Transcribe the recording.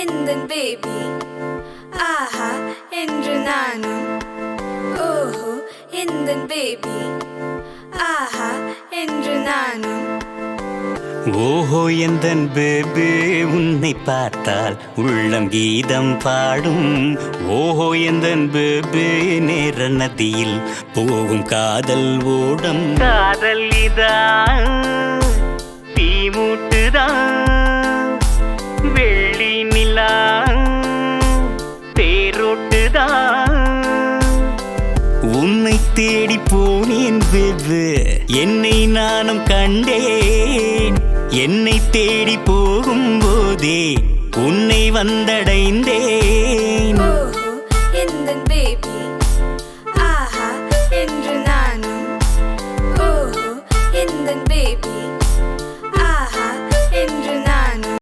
எந்தன் பேபி ஆஹா என்று நானும் ஓஹோ எந்தன் பேபி ஆஹா என்று நானும் ஓஹோ எந்தன் பேபி உன்னை பார்த்தால் உள்ளம் கீதம் பாடும். ஓஹோ எந்தன் பேபி நேர நதியில் போகும் காதல் ஓடம். காதல் இதான் தீமூட்டுதான் வெள்ளி நிலா தேரோட்டுதான். உன்னை தேடி போனேன் வெவ்வு என்னை நானும் கண்டேன். என்னை தேடி போகும்போதே உன்னை வந்தடைந்தேன்.